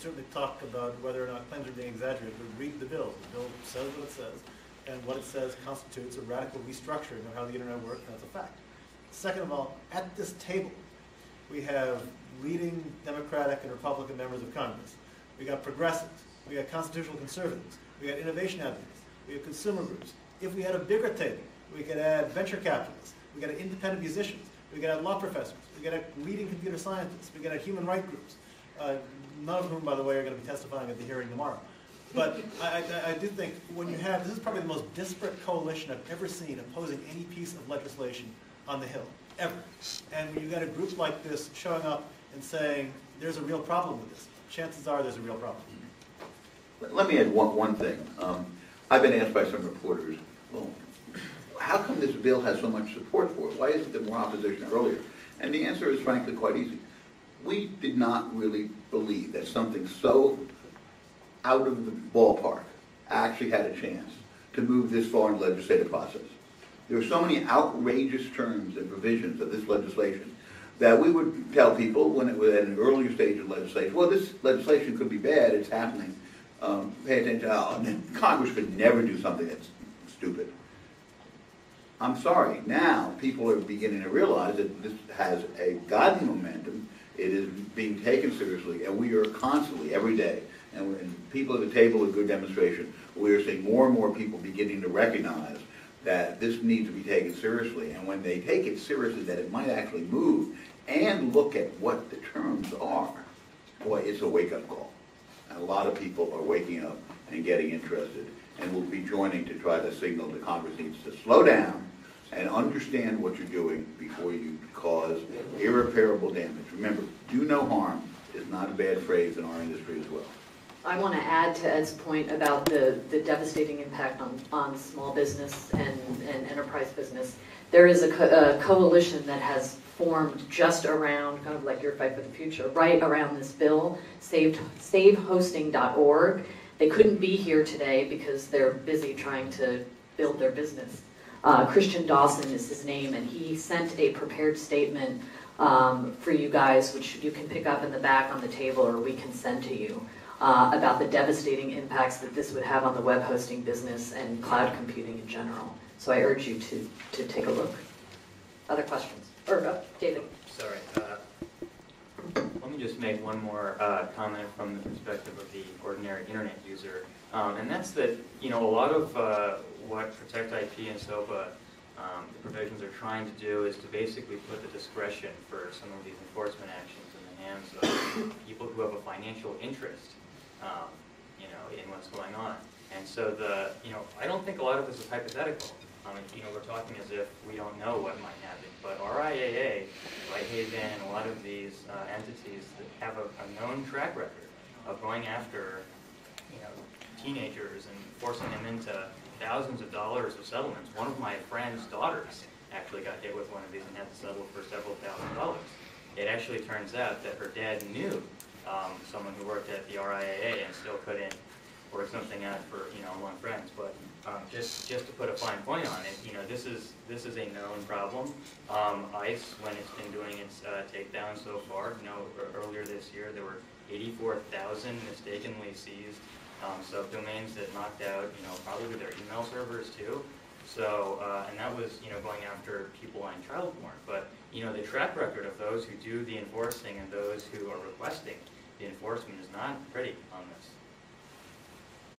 certainly talk about whether or not claims are being exaggerated, but read the bill. The bill says what it says, and what it says constitutes a radical restructuring of how the internet works, and that's a fact. Second of all, at this table, we have leading Democratic and Republican members of Congress. We got progressives, we got constitutional conservatives, we got innovation advocates, we have consumer groups. If we had a bigger table, we could add venture capitalists, we got independent musicians, we could add law professors, we could add leading computer scientists, we could add human rights groups, none of whom, by the way, are going to be testifying at the hearing tomorrow. But I do think when you have, this is probably the most disparate coalition I've ever seen opposing any piece of legislation on the Hill, ever. And when you've got a group like this showing up and saying, there's a real problem with this, chances are there's a real problem. Let me add one thing. I've been asked by some reporters, well, how come this bill has so much support for it? Why isn't there more opposition earlier? And the answer is frankly quite easy. We did not really believe that something so out of the ballpark actually had a chance to move this far in the legislative process. There are so many outrageous terms and provisions of this legislation that we would tell people when it was at an earlier stage of legislation, well, this legislation could be bad, it's happening, pay attention. And Congress could never do something that's stupid. I'm sorry, now people are beginning to realize that this has a gotten momentum, it is being taken seriously, and we are constantly, every day, and people at the table a good demonstration, we are seeing more and more people beginning to recognize that this needs to be taken seriously, and when they take it seriously, that it might actually move, and look at what the terms are, boy, it's a wake-up call. And a lot of people are waking up and getting interested, and will be joining to try to signal that Congress needs to slow down and understand what you're doing before you cause irreparable damage. Remember, do no harm is not a bad phrase in our industry as well. I want to add to Ed's point about the devastating impact on small business and enterprise business. There is a coalition that has formed just around, kind of like your Fight for the Future, right around this bill, savehosting.org. They couldn't be here today because they're busy trying to build their business. Christian Dawson is his name, and he sent a prepared statement for you guys, which you can pick up in the back on the table or we can send to you, about the devastating impacts that this would have on the web hosting business and cloud computing in general. So I urge you to take a look. Other questions? Or David. Sorry. Let me just make one more comment from the perspective of the ordinary internet user, and that's that, you know, a lot of what Protect IP and SOPA, the provisions are trying to do is to basically put the discretion for some of these enforcement actions in the hands of people who have a financial interest, you know, in what's going on. And so I don't think a lot of this is hypothetical. You know, we're talking as if we don't know what might happen, but RIAA, Whitehaven, a lot of these entities that have a known track record of going after, you know, teenagers and forcing them into thousands of dollars of settlements. One of my friend's daughters actually got hit with one of these and had to settle for several $1,000s. It actually turns out that her dad knew someone who worked at the RIAA and still couldn't work something out for, you know, among friends. But just to put a fine point on it, you know, this is a known problem. ICE, when it's been doing its takedown so far, you know, earlier this year there were 84,000 mistakenly seized subdomains that knocked out, you know, probably their email servers too. So, and that was, you know, going after people on child porn. But, you know, the track record of those who do the enforcing and those who are requesting the enforcement is not pretty on this.